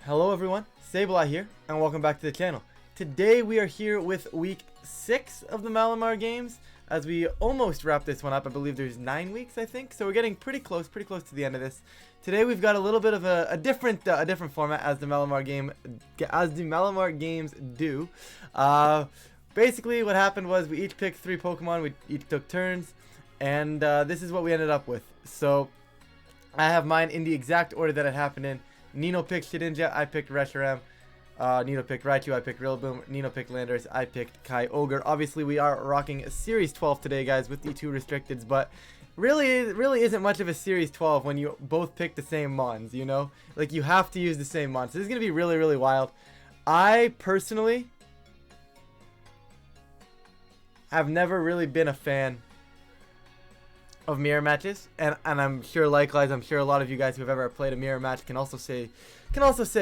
Hello everyone, Sableye here, and welcome back to the channel. Today we are here with week 6 of the Malamar Games, as we almost wrap this one up. I believe there's 9 weeks, I think, so we're getting pretty close to the end of this. Today we've got a little bit of a different format as the Malamar Games do. Basically what happened was we each picked 3 Pokemon, we each took turns, and this is what we ended up with. So I have mine in the exact order that it happened in. Nino picked Shedinja, I picked Reshiram. Nino picked Raichu, I picked Rillaboom. Nino picked Landorus, I picked Kyogre. Obviously, we are rocking a Series 12 today, guys, with the 2 restricteds, but really isn't much of a Series 12 when you both pick the same mons, you know? Like, you have to use the same mons. So this is going to be really wild. I, personally, have never really been a fan of mirror matches, and I'm sure likewise, I'm sure a lot of you guys who have ever played a mirror match can also say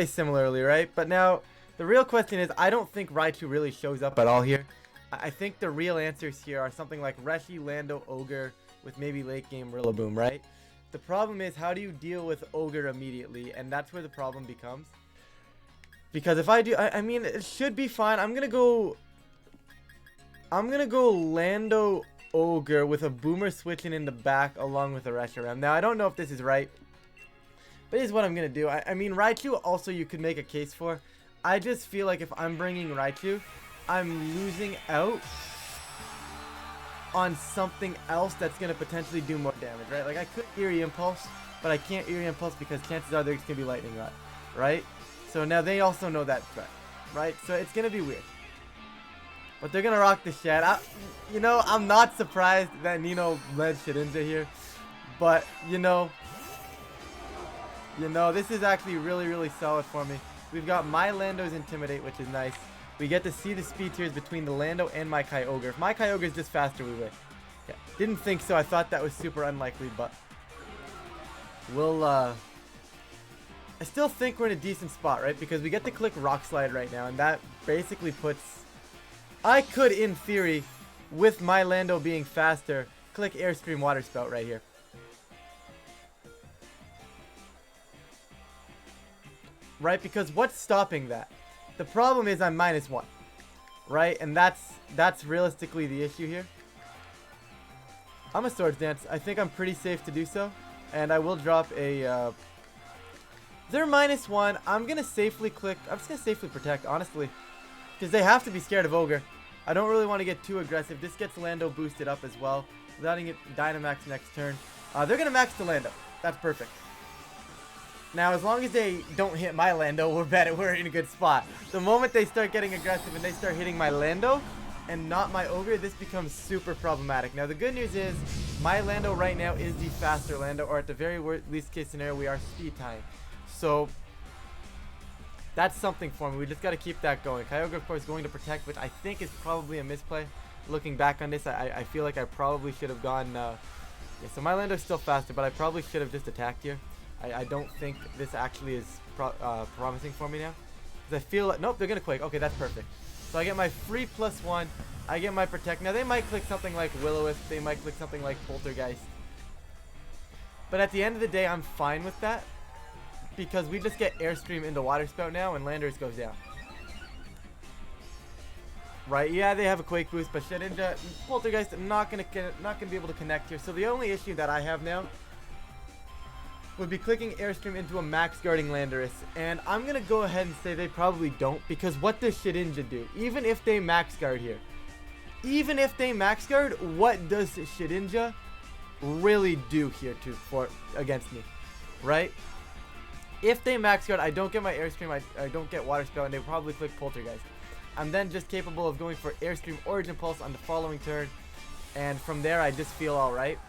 similarly, right? But now the real question is, I don't think Raichu really shows up at all here. I think the real answers here are something like Reshi, Lando, Ogre, with maybe late game Rillaboom, right? The problem is, how do you deal with Ogre immediately? And that's where the problem becomes. Because if I do, I mean, it should be fine. I'm gonna go Lando, Ogre with a Boomer switching in the back along with a Reshiram. Now, I don't know if this is right, but this is what I'm going to do. I mean, Raichu also you could make a case for. I just feel like if I'm bringing Raichu, I'm losing out on something else that's going to potentially do more damage, right? Like, I could Eerie Impulse, but I can't Eerie Impulse because chances are there's going to be Lightning Rod, right? So now they also know that threat, right? So it's going to be weird. But they're going to rock the Shed. You know, I'm not surprised that Nino led Shedinja here. But, you know, this is actually really solid for me. We've got my Lando's Intimidate, which is nice. We get to see the speed tiers between the Lando and my Kyogre. If my Kyogre is just faster, we win. Yeah, didn't think so. I thought that was super unlikely, but we'll, I still think we're in a decent spot, right? Because we get to click Rock Slide right now, and that basically puts... I could, in theory, with my Lando being faster, click Airstream Water Spout right here. Right? Because what's stopping that? The problem is I'm -1. Right? And that's realistically the issue here. I'm a Swords Dance. I think I'm pretty safe to do so. And I will drop a... they're -1. I'm going to safely click... I'm just going to safely Protect, honestly. Because they have to be scared of Ogre. I don't really want to get too aggressive. This gets Lando boosted up as well. Letting it Dynamax next turn. They're going to max to Lando. That's perfect. Now, as long as they don't hit my Lando, we're in a good spot. The moment they start getting aggressive and they start hitting my Lando and not my Ogre, this becomes super problematic. Now, the good news is my Lando right now is the faster Lando, or at the very least case scenario, we are speed tying. So... that's something for me. We just got to keep that going. Kyogre, of course, going to Protect, which I think is probably a misplay. Looking back on this, I feel like I probably should have gone... yeah, so my Lando's still faster, but I probably should have just attacked here. I don't think this actually is promising for me now. Because I feel like... nope, they're going to Quake. Okay, that's perfect. So I get my free +1. I get my Protect. Now, they might click something like Will-O-Wisp. They might click something like Poltergeist. But at the end of the day, I'm fine with that. Because we just get Airstream into Water Spout now, and Landorus goes down. Right? Yeah, they have a Quake boost, but Shedinja, Poltergeist, not gonna be able to connect here. So the only issue that I have now would be clicking Airstream into a max guarding Landorus, and I'm gonna go ahead and say they probably don't, because what does Shedinja do? Even if they max guard here, what does Shedinja really do here against me? Right? If they max guard, I don't get my Airstream, I don't get Water Spell, and they probably click Poltergeist. I'm then just capable of going for Airstream Origin Pulse on the following turn, and from there I just feel alright.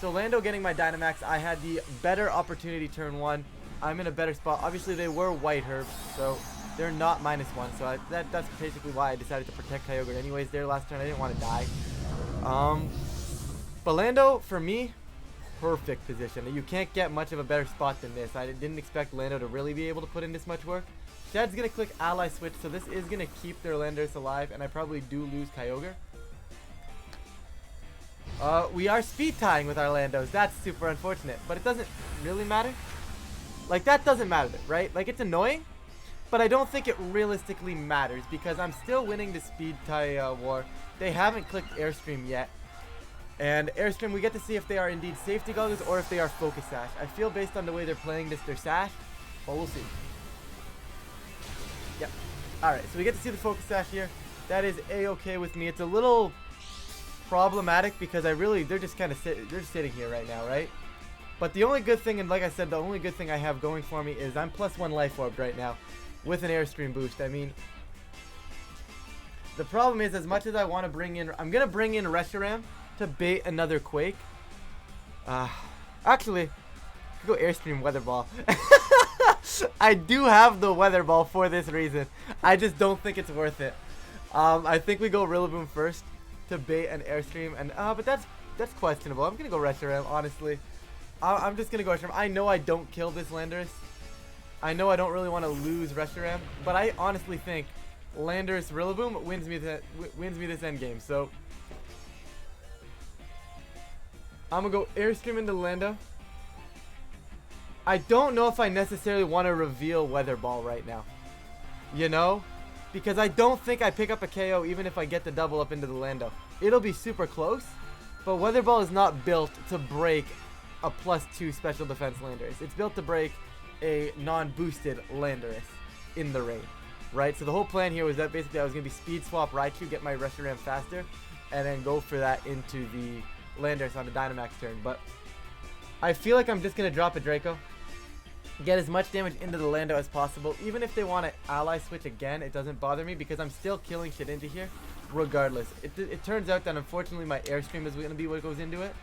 So Lando getting my Dynamax, I had the better opportunity turn 1. I'm in a better spot. Obviously they were White Herbs, so they're not -1, so that's basically why I decided to Protect Kyogre anyways there last turn. I didn't want to die. But Lando, for me... perfect position. You can't get much of a better spot than this. I didn't expect Lando to really be able to put in this much work. Shed's going to click Ally Switch, so this is going to keep their Landorus alive, and I probably do lose Kyogre. We are speed tying with our Landos. That's super unfortunate, but it doesn't really matter. Like, that doesn't matter, right? Like, it's annoying, but I don't think it realistically matters because I'm still winning the speed tie war. They haven't clicked Airstream yet. And Airstream, we get to see if they are indeed safety goggles or if they are focus sash. I feel based on the way they're playing this, they're sash, but we'll see. Yep. Alright, so we get to see the focus sash here. That is a-okay with me. It's a little problematic because they're just kind of sitting here right now, right? But the only good thing, and like I said, the only good thing I have going for me is I'm +1 life orb right now with an Airstream boost. I mean, the problem is, as much as I want to bring in, I'm going to bring in Reshiram to bait another Quake. Actually, I could go Airstream Weather Ball. I do have the Weather Ball for this reason. I just don't think it's worth it. I think we go Rillaboom first to bait an Airstream, and but that's questionable. I'm gonna go Reshiram, honestly. I'm just gonna go Reshiram. I know I don't kill this Landorus. I know I don't really want to lose Reshiram, but I honestly think Landorus Rillaboom wins me this end game. So I'm gonna go Airstream into Lando. I don't know if I necessarily want to reveal Weather Ball right now, you know, because I don't think I pick up a KO even if I get the double up into the Lando. It'll be super close, but Weather Ball is not built to break a +2 special defense Landorus. It's built to break a non-boosted Landorus in the rain, right? So the whole plan here was that basically I was going to be speed swap Raichu, get my Reshiram faster, and then go for that into the Landorus on the Dynamax turn. But I feel like I'm just going to drop a Draco, get as much damage into the Lando as possible. Even if they want to ally switch again, it doesn't bother me because I'm still killing shit into here regardless. It turns out that unfortunately my Airstream is going to be what goes into it,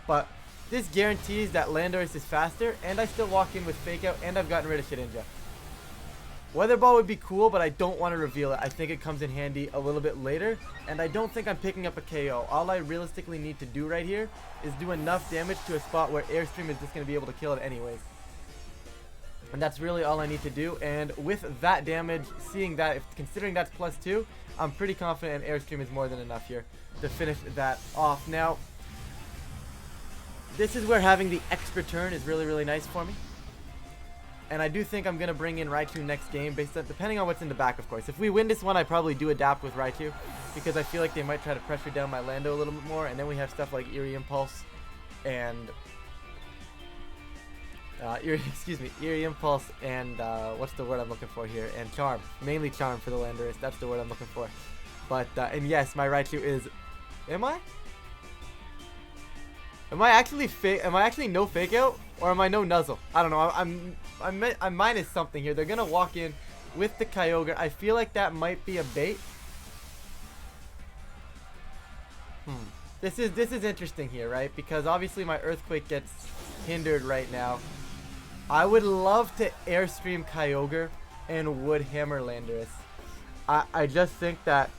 but this guarantees that Landorus is faster, and I still walk in with Fake Out, and I've gotten rid of Shedinja. Weather Ball would be cool, but I don't want to reveal it. I think it comes in handy a little bit later, and I don't think I'm picking up a KO. All I realistically need to do right here is do enough damage to a spot where Airstream is just going to be able to kill it anyways. And that's really all I need to do, and with that damage, seeing that, considering that's +2, I'm pretty confident Airstream is more than enough here to finish that off. Now, this is where having the extra turn is really, really nice for me. And I do think I'm going to bring in Raichu next game, based on, depending on what's in the back, of course. If we win this one, I probably do adapt with Raichu, because I feel like they might try to pressure down my Lando a little bit more, and then we have stuff like Eerie Impulse and... Eerie Impulse and, what's the word I'm looking for here? And Charm. Mainly Charm for the Landorus. That's the word I'm looking for. But, and yes, my Raichu is... Am I? Am I actually no Fake Out? Or am I no Nuzzle? I don't know. I'm minus something here. They're going to walk in with the Kyogre. I feel like that might be a bait. This is interesting here, right? Because obviously my Earthquake gets hindered right now. I would love to Airstream Kyogre and Wood Hammer Landorus. I just think that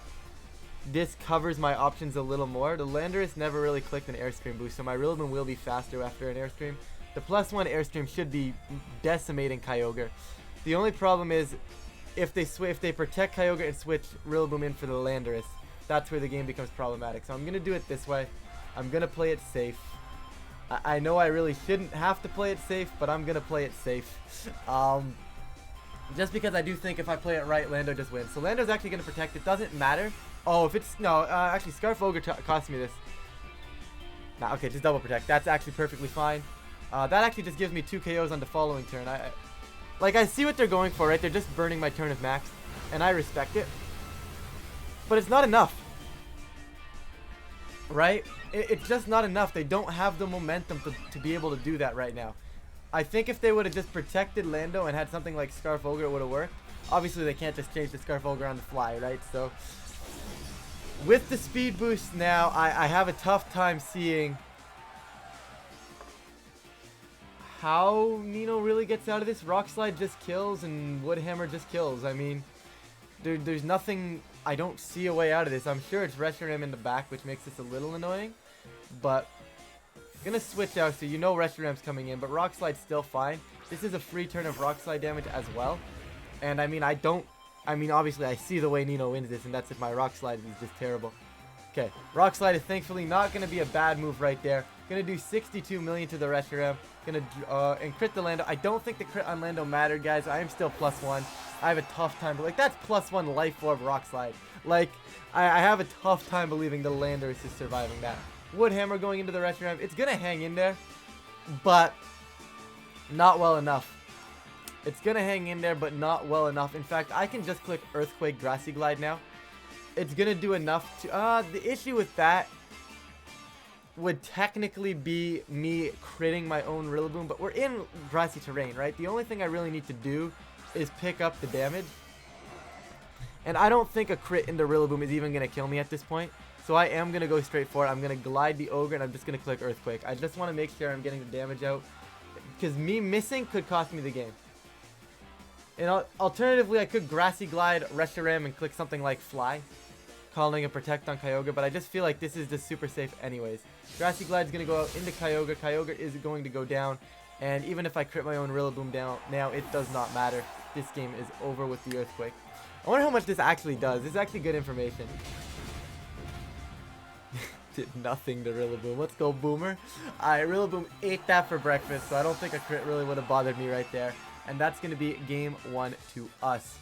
this covers my options a little more. The Landorus never really clicked an Airstream boost, so my Rillaboom will be faster after an Airstream. The +1 Airstream should be decimating Kyogre. The only problem is if they protect Kyogre and switch Rillaboom in for the Landorus, that's where the game becomes problematic. So I'm going to do it this way. I'm going to play it safe. I know I really shouldn't have to play it safe, but I'm going to play it safe. Just because I do think if I play it right, Lando just wins. So Lando's actually going to protect. It doesn't matter. Oh, if it's... No, actually, Scarf Ogre cost me this. Nah, okay, just double protect. That's actually perfectly fine. That actually just gives me 2 KOs on the following turn. I see what they're going for, right? They're just burning my turn of max, and I respect it. But it's not enough. Right? It's just not enough. They don't have the momentum to be able to do that right now. I think if they would have just protected Lando and had something like Scarf Ogre, it would have worked. Obviously, they can't just change the Scarf Ogre on the fly, right? So, with the speed boost now, I have a tough time seeing how Nino really gets out of this. Rock Slide just kills and Wood Hammer just kills. I mean, there's nothing... I don't see a way out of this. I'm sure it's Reshiram in the back, which makes this a little annoying. But I'm going to switch out so you know Reshiram's coming in. But Rock Slide's still fine. This is a free turn of Rock Slide damage as well. And I mean, obviously I see the way Nino wins this, and that's if my Rock Slide is just terrible. Okay, Rock Slide is thankfully not going to be a bad move right there. Going to do 62 million to the Reshiram. Going to and crit the Lando. I don't think the crit on Lando mattered, guys. I am still +1. I have a tough time. Like, that's +1 Life Orb Rock Slide. Like, I have a tough time believing the Landorus is surviving that. Wood Hammer going into the Reshiram. It's going to hang in there, but not well enough. It's going to hang in there, but not well enough. In fact, I can just click Earthquake Grassy Glide now. It's going to do enough to... the issue with that would technically be me critting my own Rillaboom, but we're in grassy terrain, right? The only thing I really need to do is pick up the damage. And I don't think a crit into Rillaboom is even going to kill me at this point. So I am going to go straight for it. I'm going to glide the Ogre, and I'm just going to click Earthquake. I just want to make sure I'm getting the damage out, because me missing could cost me the game. And alternatively, I could Grassy Glide, Reshiram, and click something like Fly, calling a Protect on Kyogre, but I just feel like this is just super safe anyways. Grassy Glide is going to go out into Kyogre. Kyogre is going to go down, and even if I crit my own Rillaboom down now, it does not matter. This game is over with the Earthquake. I wonder how much this actually does. This is actually good information. Did nothing to Rillaboom. Let's go, Boomer. Alright, Rillaboom ate that for breakfast, so I don't think a crit really would have bothered me right there. And that's going to be game 1 to us.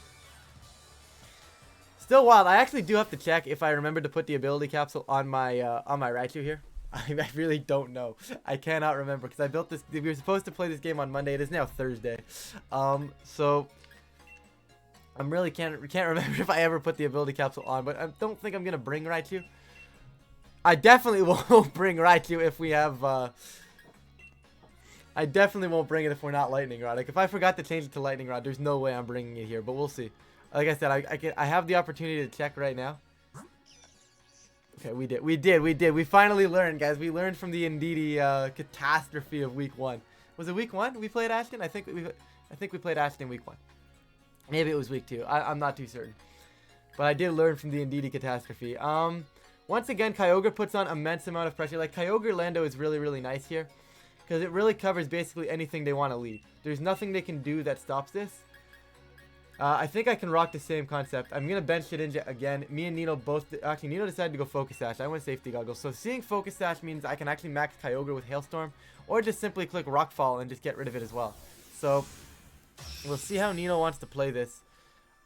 Still wild. I actually do have to check if I remember to put the ability capsule on my Raichu here. I really don't know. I cannot remember because I built this. We were supposed to play this game on Monday. It is now Thursday. So I really can't remember if I ever put the ability capsule on, but I don't think I'm going to bring Raichu. I definitely won't bring Raichu if we have... I definitely won't bring it if we're not Lightning Rod. Like, if I forgot to change it to Lightning Rod, there's no way I'm bringing it here, but we'll see. Like I said, I have the opportunity to check right now. Okay, we did. We finally learned, guys. We learned from the Indeedee catastrophe of week 1. Was it week 1 we played Ashton? I think we played Ashton week 1. Maybe it was week 2. I'm not too certain. But I did learn from the Indeedee catastrophe. Once again, Kyogre puts on immense amount of pressure. Like, Kyogre Lando is really, really nice here, because it really covers basically anything they want to lead. There's nothing they can do that stops this. I think I can rock the same concept. I'm going to bench Shedinja again. Me and Nino both... Actually, Nino decided to go Focus Sash. I went Safety Goggles. So seeing Focus Sash means I can actually max Kyogre with Hailstorm, or just simply click Rockfall and just get rid of it as well. So we'll see how Nino wants to play this.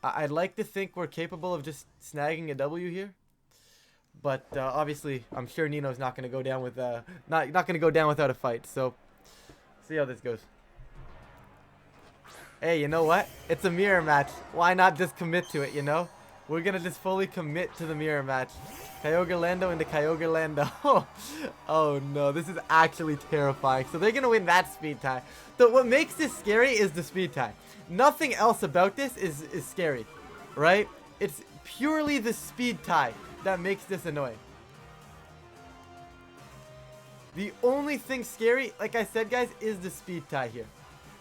I'd like to think we're capable of just snagging a W here. But obviously, I'm sure Nino's not going to go down with not going to go down without a fight. So, see how this goes. Hey, you know what? It's a mirror match. Why not just commit to it? You know, we're gonna just fully commit to the mirror match. Kyogre Lando into Kyogre Lando. Oh no, this is actually terrifying. So they're gonna win that speed tie. So what makes this scary is the speed tie. Nothing else about this is scary, right? It's purely the speed tie that makes this annoying. The only thing scary, like I said, guys, is the speed tie here.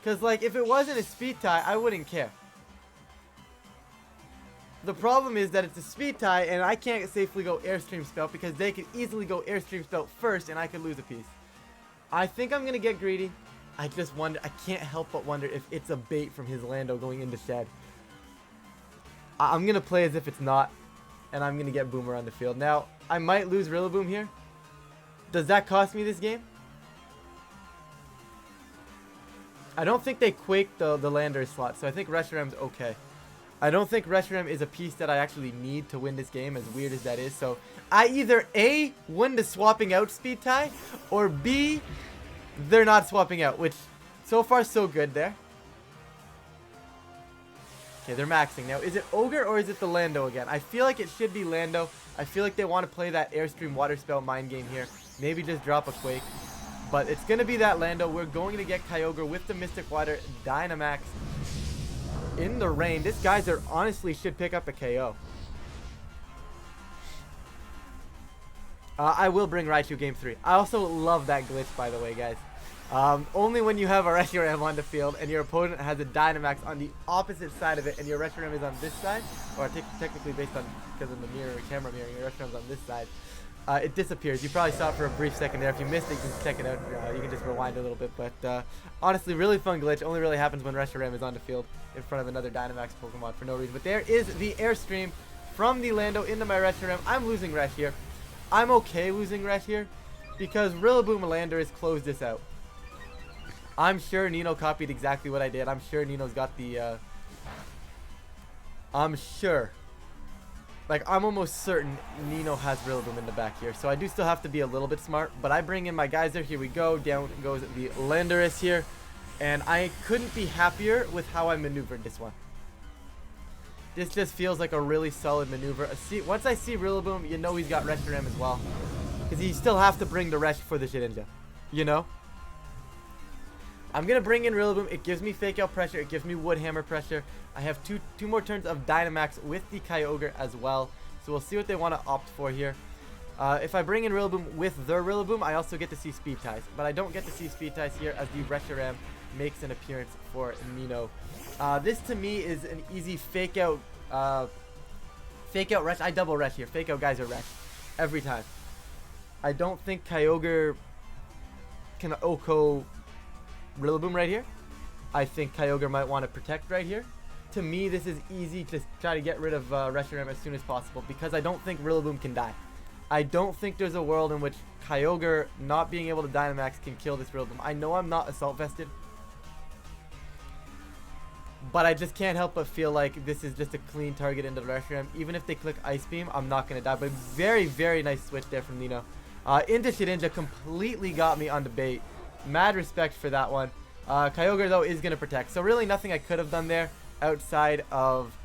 Because, like, if it wasn't a speed tie, I wouldn't care. The problem is that it's a speed tie, and I can't safely go Airstream Spout because they could easily go Airstream Spout first, and I could lose a piece. I think I'm going to get greedy. I just wonder, I can't help but wonder if it's a bait from his Lando going into Shed. I'm going to play as if it's not. And I'm going to get Boomer on the field. Now, I might lose Rillaboom here. Does that cost me this game? I don't think they quaked the Lander slot, so I think Reshiram's okay. I don't think Reshiram is a piece that I actually need to win this game, as weird as that is. So, I either A, win the swapping out speed tie, or B, they're not swapping out, which so far so good there. Okay, they're maxing. Now, is it Ogre or is it the Lando again? I feel like it should be Lando. I feel like they want to play that Airstream Water Spell mind game here. Maybe just drop a Quake. But it's going to be that Lando. We're going to get Kyogre with the Mystic Water Dynamax in the rain. This Geyser honestly should pick up a KO. I will bring Raichu game 3. I also love that glitch, by the way, guys. Only when you have a Reshiram on the field and your opponent has a Dynamax on the opposite side of it and your Reshiram is on this side, or technically based on, because of the camera mirroring, your Reshiram's on this side, it disappears. You probably saw it for a brief second there. If you missed it, you can check it out. You can just rewind a little bit. But honestly, really fun glitch. Only really happens when Reshiram is on the field in front of another Dynamax Pokemon for no reason. But there is the Airstream from the Lando into my Reshiram. I'm losing Resh here. I'm okay losing Resh here because Rillaboom Landorus closed this out. I'm sure Nino copied exactly what I did. I'm sure Nino's got the I'm sure. Like, I'm almost certain Nino has Rillaboom in the back here. So I do still have to be a little bit smart. But I bring in my guys there. Here we go. Down goes the Landorus here. And I couldn't be happier with how I maneuvered this one. This just feels like a really solid maneuver. Once I see Rillaboom, you know he's got Reshiram as well. Because you still have to bring the Resh for the Shedinja. You know? I'm going to bring in Rillaboom. It gives me Fake Out pressure. It gives me Wood Hammer pressure. I have two more turns of Dynamax with the Kyogre as well. So we'll see what they want to opt for here. If I bring in Rillaboom with their Rillaboom, I also get to see Speed Ties. But I don't get to see Speed Ties here as the Reshiram makes an appearance for Nino. This to me is an easy Fake Out Resh. I double Resh here. Fake Out guys are Resh. Every time. I don't think Kyogre can Oko Rillaboom right here. I think Kyogre might want to protect right here. To me, this is easy to try to get rid of Reshiram as soon as possible because I don't think Rillaboom can die. I don't think there's a world in which Kyogre not being able to Dynamax can kill this Rillaboom. I know I'm not Assault Vested, but I just can't help but feel like this is just a clean target into the Reshiram. Even if they click Ice Beam, I'm not going to die. But very, very nice switch there from Nino. Into Shedinja completely got me on the bait. Mad respect for that one. Kyogre, though, is going to protect. So really nothing I could have done there outside of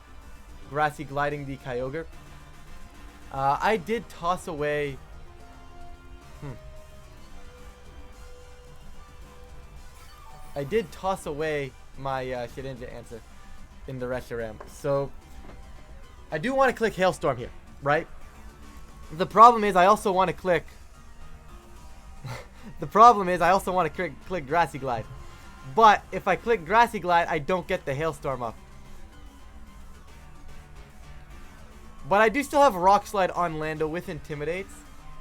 Grassy Gliding the Kyogre. I did toss away... I did toss away my Shedinja answer in the Reshiram. So I do want to click Hailstorm here, right? The problem is I also want to click... The problem is I also want to click Grassy Glide. But if I click Grassy Glide, I don't get the Hailstorm up. But I do still have Rock Slide on Lando with Intimidates.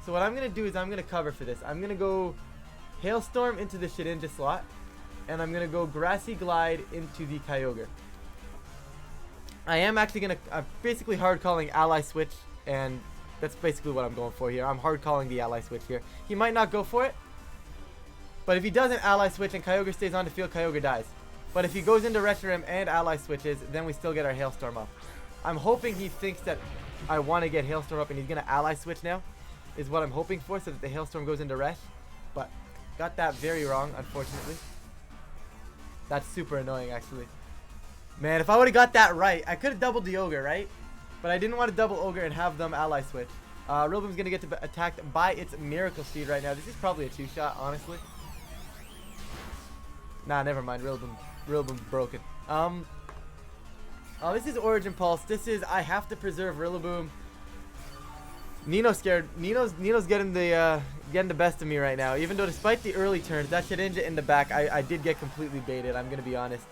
So what I'm going to do is I'm going to cover for this. I'm going to go Hailstorm into the Shedinja slot. And I'm going to go Grassy Glide into the Kyogre. I am actually going to... I'm basically hard calling Ally Switch. And that's basically what I'm going for here. I'm hard calling the Ally Switch here. He might not go for it. But if he doesn't Ally Switch and Kyogre stays on the field, Kyogre dies. But if he goes into Reshiram and Ally Switches, then we still get our Hailstorm up. I'm hoping he thinks that I want to get Hailstorm up and he's going to Ally Switch now. Is what I'm hoping for, so that the Hailstorm goes into Resh. But got that very wrong, unfortunately. That's super annoying, actually. Man, if I would have got that right, I could have doubled the Ogre, right? But I didn't want to double Ogre and have them Ally Switch. Rillaboom's going to get attacked by its Miracle Seed right now. This is probably a 2-shot, honestly. Nah, never mind. Rillaboom's broken. Oh, this is Origin Pulse. This is... I have to preserve Rillaboom. Nino's scared. Nino's getting the best of me right now. Even though despite the early turns, that Shedinja in the back, I did get completely baited. I'm going to be honest.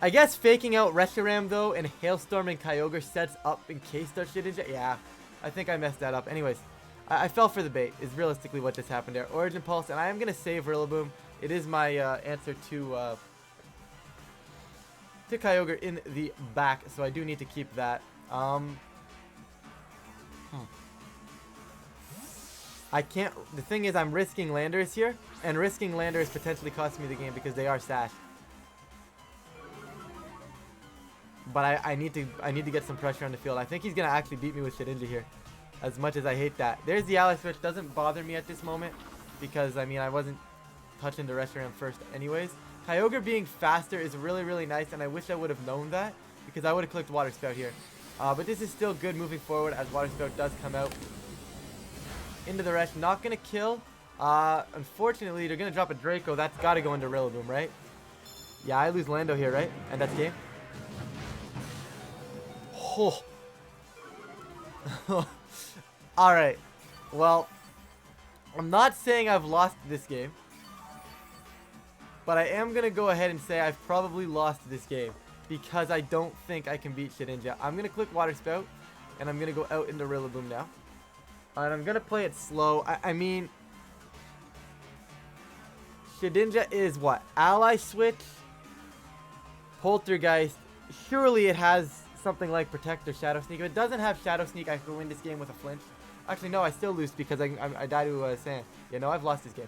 I guess faking out Reshiram, though, and Hailstorming Kyogre sets up in case there's Shedinja. Yeah, I think I messed that up. Anyways, I fell for the bait is realistically what just happened there. Origin Pulse, and I am going to save Rillaboom. It is my answer to Kyogre in the back, so I do need to keep that. I can't... The thing is, I'm risking Landorus here, and risking Landorus potentially costs me the game because they are sashed. But I need to get some pressure on the field. I think he's gonna actually beat me with Shedinja here, as much as I hate that. There's the Ally Switch. Doesn't bother me at this moment because I mean I wasn't touching the Reshiram first anyways. Kyogre being faster is really, really nice, and I wish I would have known that because I would have clicked Water Spout here. But this is still good moving forward as Water Spout does come out into the Resh. Not going to kill. Unfortunately, they're going to drop a Draco. That's got to go into Rillaboom, right? Yeah, I lose Lando here, right? And that's game. Oh. Alright. Well, I'm not saying I've lost this game. But I am going to go ahead and say I've probably lost this game. Because I don't think I can beat Shedinja. I'm going to click Water Spout. And I'm going to go out into Rillaboom now. And I'm going to play it slow. I mean... Shedinja is what? Ally Switch? Poltergeist. Surely it has something like Protect or Shadow Sneak. If it doesn't have Shadow Sneak, I can win this game with a flinch. Actually, no, I still lose because I die to Sand. Yeah, no, I've lost this game.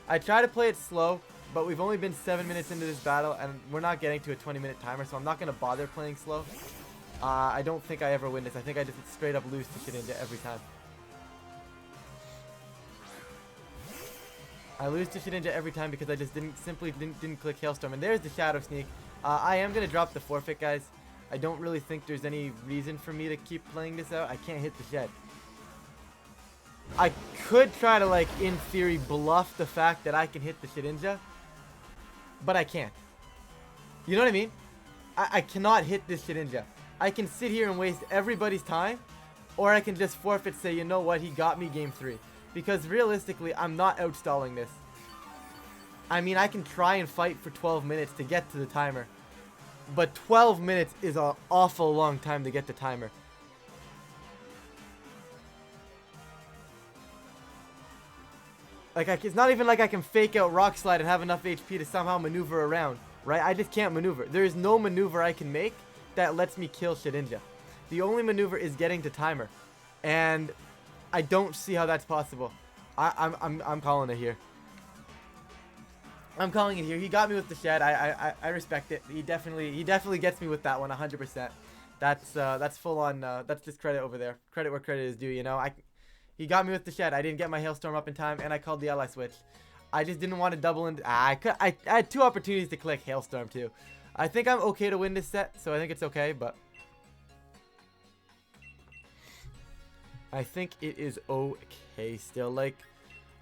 I try to play it slow, but we've only been 7 minutes into this battle, and we're not getting to a 20-minute timer, so I'm not going to bother playing slow. I don't think I ever win this. I think I just straight up lose to Shedinja every time. I lose to Shedinja every time because I just didn't click Hailstorm. And there's the Shadow Sneak. I am going to drop the forfeit, guys. I don't really think there's any reason for me to keep playing this out. I can't hit the shed. I could try to, like, in theory, bluff the fact that I can hit the Shedinja, but I can't. You know what I mean? I cannot hit this Shedinja. I can sit here and waste everybody's time, or I can just forfeit, say, you know what, he got me game 3. Because realistically, I'm not outstalling this. I mean, I can try and fight for 12 minutes to get to the timer, but 12 minutes is an awful long time to get the timer. Like, it's not even like I can fake out Rock Slide and have enough HP to somehow maneuver around, right? I just can't maneuver. There is no maneuver I can make that lets me kill Shedinja. The only maneuver is getting to timer, and I don't see how that's possible. I'm calling it here. I'm calling it here. He got me with the shed. I respect it. He definitely gets me with that one 100%. That's full on. That's just credit over there. Credit where credit is due. You know, he got me with the shed. I didn't get my Hailstorm up in time, and I called the ally switch. I just didn't want to double in. I had 2 opportunities to click Hailstorm too. I think I'm okay to win this set, so I think it's okay, but I think it is okay still. Like,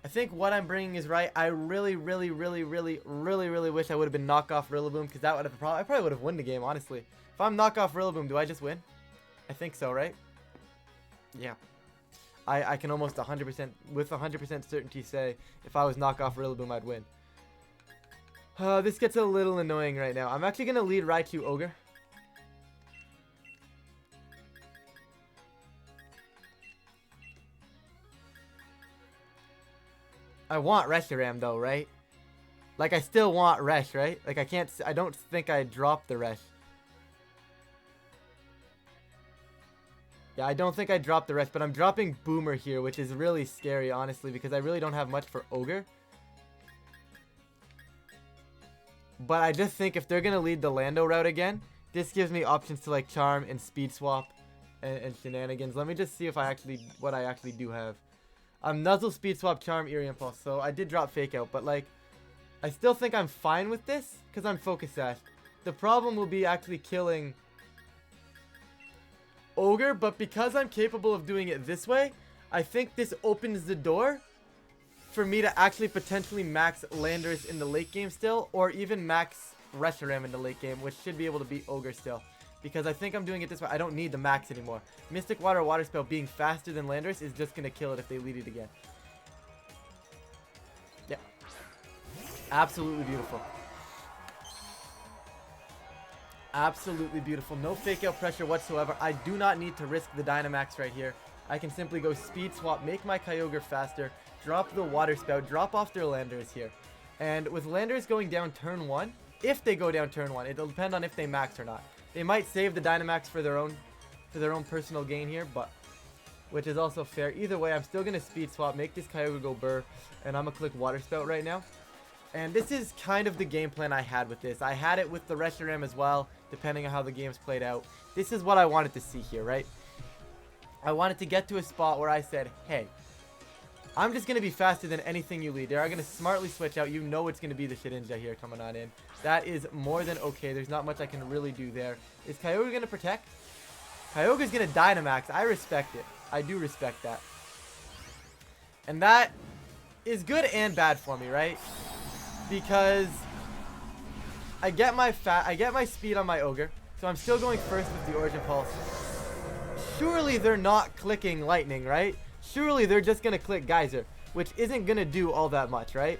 I think what I'm bringing is right. I really wish I would have been knockoff Rillaboom, because that would have I probably would have won the game, honestly. If I'm knockoff Rillaboom, do I just win? I think so, right? Yeah. I can almost 100% with 100% certainty say if I was knockoff Rillaboom, I'd win. This gets a little annoying right now. I'm actually going to lead Raichu Ogre. I want Reshiram though, right? Like, I still want Resh, right? Like, I don't think I dropped the Resh. Yeah, I don't think I dropped the Resh, but I'm dropping Boomer here, which is really scary, honestly, because I really don't have much for Ogre. But I just think if they're going to lead the Lando route again, this gives me options to, like, Charm and Speed Swap and shenanigans. Let me just see if what I actually do have. Nuzzle, Speed Swap, Charm, Eerie Impulse. So I did drop Fake Out, but, like, I still think I'm fine with this because I'm Focus Sash. The problem will be actually killing Ogre, but because I'm capable of doing it this way, I think this opens the door for me to actually potentially max Landorus in the late game still, or even max Reshiram in the late game, which should be able to beat Ogre still. Because I think I'm doing it this way. I don't need the max anymore. Mystic Water, Water Spell being faster than Landorus is just going to kill it if they lead it again. Yeah. Absolutely beautiful. Absolutely beautiful. No fake out pressure whatsoever. I do not need to risk the Dynamax right here. I can simply go Speed Swap, make my Kyogre faster, drop the Water Spout, drop off their Landorus here. And with Landorus going down turn 1, if they go down turn 1, it'll depend on if they max or not. They might save the Dynamax for their own personal gain here, but which is also fair. Either way, I'm still going to Speed Swap, make this Kyogre go burr, and I'm going to click Water Spout right now. And this is kind of the game plan I had with this. I had it with the Reshiram as well, depending on how the game's played out. This is what I wanted to see here, right? I wanted to get to a spot where I said, hey, I'm just going to be faster than anything you lead. They're going to smartly switch out. You know it's going to be the Shedinja here coming on in. That is more than okay. There's not much I can really do there. Is Kyogre going to protect? Kyogre's going to Dynamax. I respect it. I do respect that. And that is good and bad for me, right? Because I get my speed on my Ogre, so I'm still going first with the Origin Pulse. Surely they're not clicking Lightning, right? Surely they're just going to click Geyser, which isn't going to do all that much, right?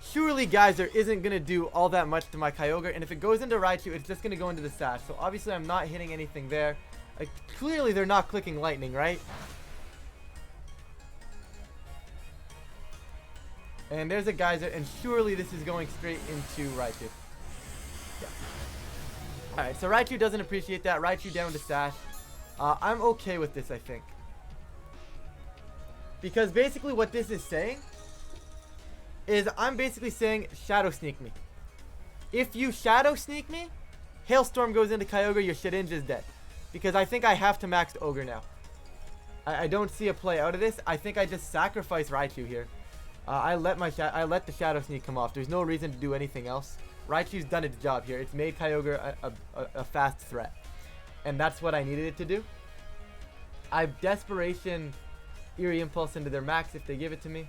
Surely Geyser isn't going to do all that much to my Kyogre, and if it goes into Raichu, it's just going to go into the Sash. So obviously I'm not hitting anything there. Clearly they're not clicking Lightning, right? And there's a Geyser, and surely this is going straight into Raichu. Yeah. Alright, so Raichu doesn't appreciate that. Raichu down to Sash. I'm okay with this, I think. Because basically what this is saying is I'm basically saying Shadow Sneak me. If you Shadow Sneak me, Hailstorm goes into Kyogre, your Shedinja is dead. Because I think I have to max Ogre now. I don't see a play out of this. I think I just sacrifice Raichu here. I let the Shadow Sneak come off. There's no reason to do anything else. Raichu's done its job here. It's made Kyogre a fast threat. And that's what I needed it to do. I Desperation Eerie Impulse into their max if they give it to me.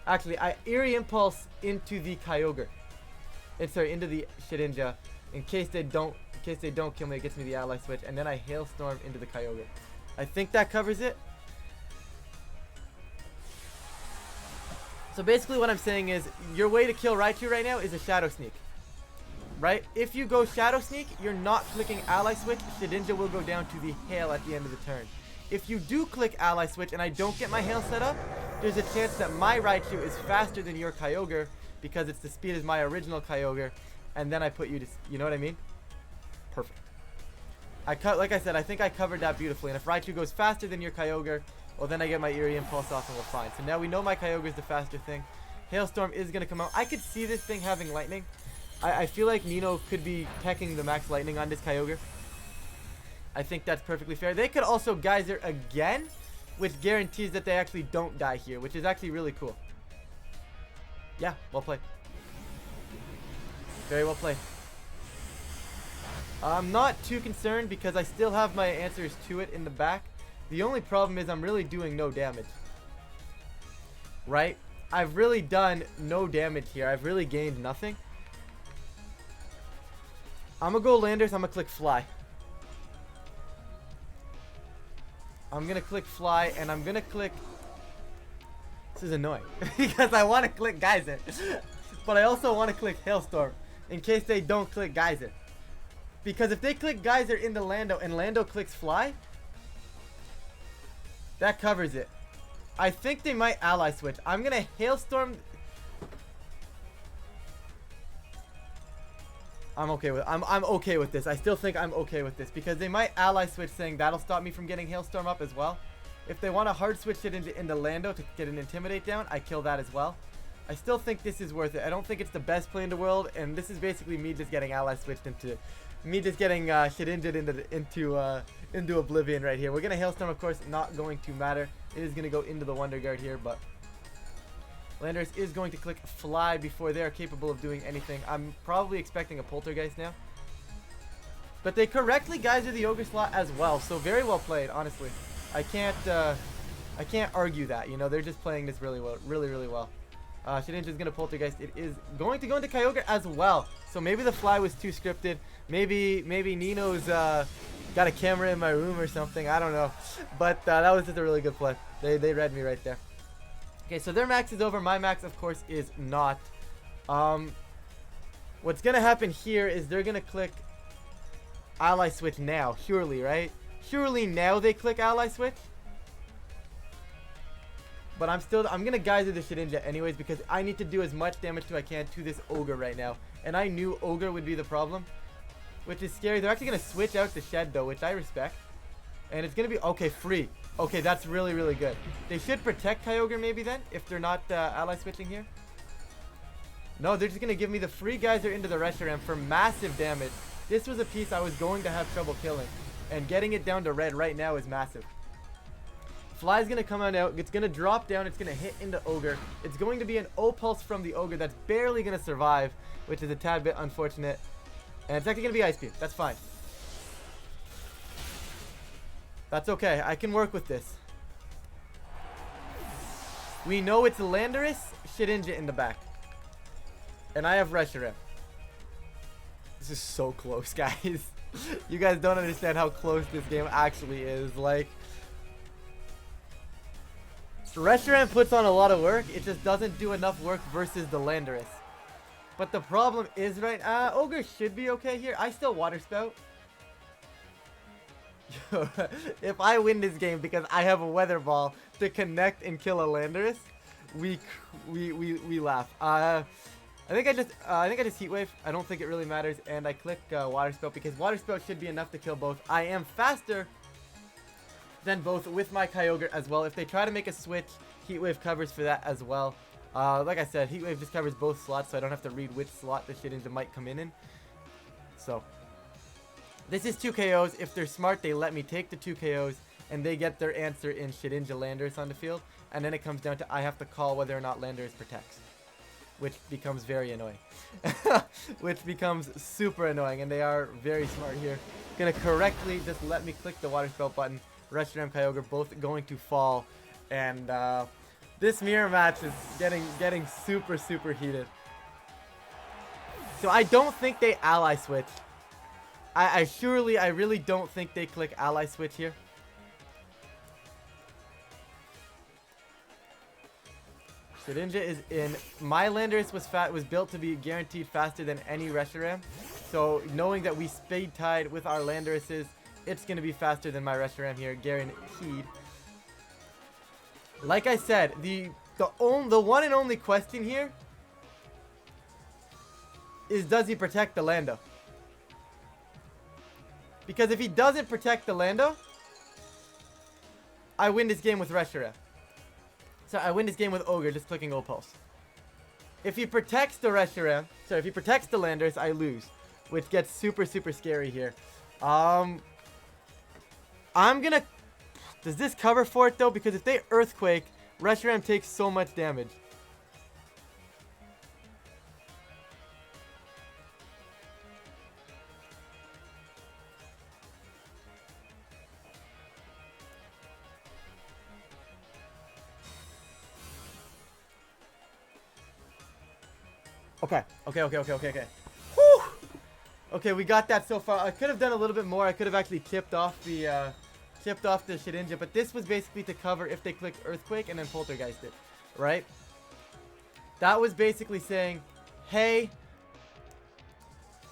Actually, I Eerie Impulse into the Kyogre. Sorry, into the Shedinja. In case they don't kill me, it gets me the Ally Switch. And then I Hailstorm into the Kyogre. I think that covers it. So basically what I'm saying is, your way to kill Raichu right now is a Shadow Sneak. Right? If you go Shadow Sneak, you're not clicking Ally Switch. Shedinja will go down to the Hail at the end of the turn. If you do click Ally Switch and I don't get my Hail set up, there's a chance that my Raichu is faster than your Kyogre because it's the speed as my original Kyogre, and then I put you to, you know what I mean? Perfect. Like I said, I think I covered that beautifully. And if Raichu goes faster than your Kyogre, well, then I get my Eerie Impulse off and we're fine. So now we know my Kyogre is the faster thing. Hailstorm is going to come out. I could see this thing having Lightning. I feel like Nino could be teching the max Lightning on this Kyogre. I think that's perfectly fair. They could also Geyser again, which guarantees that they actually don't die here, which is actually really cool. Yeah, well played. Very well played. I'm not too concerned because I still have my answers to it in the back. The only problem is I'm really doing no damage. Right? I've really done no damage here. I've really gained nothing. I'm gonna go Landers. I'm gonna click Fly. I'm gonna click Fly and I'm gonna click... This is annoying because I want to click Geyser. But I also want to click Hailstorm in case they don't click Geyser. Because if they click Geyser into Lando and Lando clicks Fly, that covers it. I think they might Ally Switch. I'm going to Hailstorm. I'm okay with this. I still think I'm okay with this because they might Ally Switch saying that'll stop me from getting Hailstorm up as well. If they want to hard switch it into Lando to get an Intimidate down, I kill that as well. I still think this is worth it. I don't think it's the best play in the world, and this is basically me just getting Ally Switched into... Me just getting Shedinja'd into Oblivion right here. We're going to Hailstorm, of course, not going to matter. It is going to go into the Wonder Guard here, but... Landers is going to click Fly before they are capable of doing anything. I'm probably expecting a Poltergeist now. But they correctly Geyser the Ogre slot as well, so very well played, honestly. I can't argue that, you know, they're just playing this really well, really well. Shedinja is going to Poltergeist. It is going to go into Kyogre as well. So maybe the Fly was too scripted. Maybe Nino's got a camera in my room or something. I don't know. But that was just a really good play. They read me right there. Okay, so their max is over. My max, of course, is not. What's going to happen here is they're going to click Ally Switch now. Surely, right? Surely now they click Ally Switch. But I'm going to Geyser the Shedinja anyways because I need to do as much damage as I can to this Ogre right now. And I knew Ogre would be the problem, which is scary. They're actually going to switch out the Shed though, which I respect. And it's going to be, okay, free. Okay, that's really good. They should protect Kyogre maybe then, if they're not ally switching here. No, they're just going to give me the free Geyser into the Reshiram for massive damage. This was a piece I was going to have trouble killing. And getting it down to red right now is massive. Fly's going to come out. It's going to drop down. It's going to hit into Ogre. It's going to be an O-Pulse from the Ogre that's barely going to survive, which is a tad bit unfortunate. And it's actually going to be Ice Beam. That's fine. That's okay. I can work with this. We know it's Landorus, Shedinja in the back. And I have Reshiram. This is so close, guys. You guys don't understand how close this game actually is. Like... Reshiram puts on a lot of work. It just doesn't do enough work versus the Landorus. But the problem is, right, Ogre should be okay here. I still Water Spout. If I win this game because I have a Weather Ball to connect and kill a Landorus, we laugh. I think I just Heat Wave. I don't think it really matters, and I click Water Spout because Water Spout should be enough to kill both. I am faster than both with my Kyogre as well. If they try to make a switch, Heat Wave covers for that as well. Like I said, Heat Wave just covers both slots, so I don't have to read which slot the Shedinja might come in. So, this is 2 KOs. If they're smart, they let me take the 2 KOs, and they get their answer in Shedinja Landorus on the field. And then it comes down to I have to call whether or not Landorus protects, which becomes very annoying. Which becomes super annoying, and they are very smart here. Gonna correctly just let me click the Water Spell button. Reshiram, Kyogre both going to fall, and this mirror match is getting super heated. So I don't think they ally switch. I really don't think they click ally switch here. Shedinja is in. My Landorus was built to be guaranteed faster than any Reshiram. So knowing that we speed tied with our Landoruses, it's going to be faster than my Reshiram here, guaranteed. Like I said, the one and only question here is, does he protect the Lando? Because if he doesn't protect the Lando, I win this game with Reshiram. So I win this game with Ogre, just clicking O-Pulse. If he protects the Reshiram, sorry, if he protects the Landorus, I lose, which gets super scary here. I'm gonna. Does this cover for it though? Because if they Earthquake, Reshiram takes so much damage. Okay. Whew! Okay, we got that so far. I could have done a little bit more. I could have actually tipped off the Shedinja, but this was basically to cover if they clicked Earthquake and then Poltergeist it, right? That was basically saying, hey,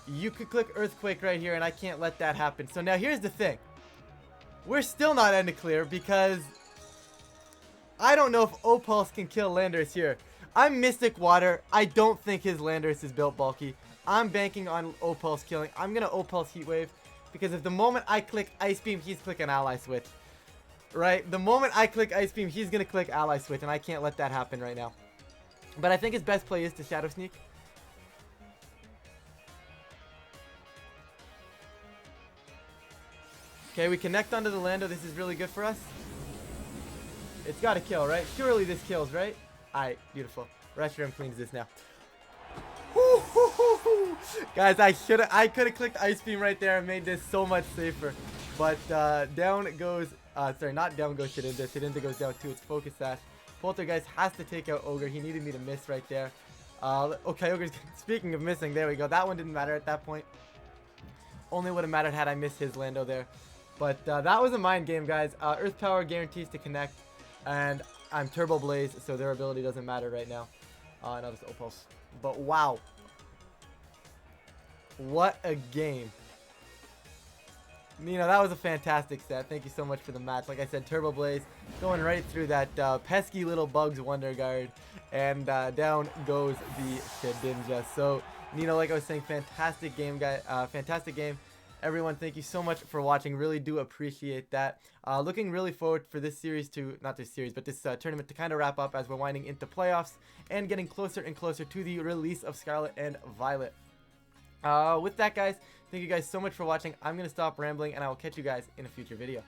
you could click Earthquake right here and I can't let that happen. So now here's the thing. We're still not end of clear because I don't know if O-Pulse can kill Landorus here. I'm Mystic Water. I don't think his Landorus is built bulky. I'm banking on O-Pulse killing. I'm going to O-Pulse Heat Wave because if the moment I click Ice Beam, he's clicking Ally Switch. Right? The moment I click Ice Beam, he's going to click Ally Switch, and I can't let that happen right now. But I think his best play is to Shadow Sneak. Okay, we connect onto the Lando. This is really good for us. It's got to kill, right? Surely this kills, right? Alright, beautiful. Reshiram cleans this now. Guys, I could have clicked Ice Beam right there and made this so much safer. But down goes, sorry, not down goes Shedinja. Shedinja goes down to its Focus Sash. Poltergeist has to take out Ogre. He needed me to miss right there. Okay, Ogre's, speaking of missing, there we go. That one didn't matter at that point. Only would have mattered had I missed his Lando there. But that was a mind game, guys. Earth Power guarantees to connect. And I'm Turbo Blaze, so their ability doesn't matter right now. And I'll just O-Pulse. But wow. What a game. Nino, that was a fantastic set. Thank you so much for the match. Like I said, Turbo Blaze going right through that pesky little Bugs Wonder Guard. And down goes the Shedinja. So, Nino, like I was saying, fantastic game, guys. Fantastic game. Everyone, thank you so much for watching. Really do appreciate that. Looking really forward for this series to, not this series, but this tournament to kind of wrap up as we're winding into playoffs and getting closer and closer to the release of Scarlet and Violet. With that, guys, thank you guys so much for watching. I'm going to stop rambling and I will catch you guys in a future video.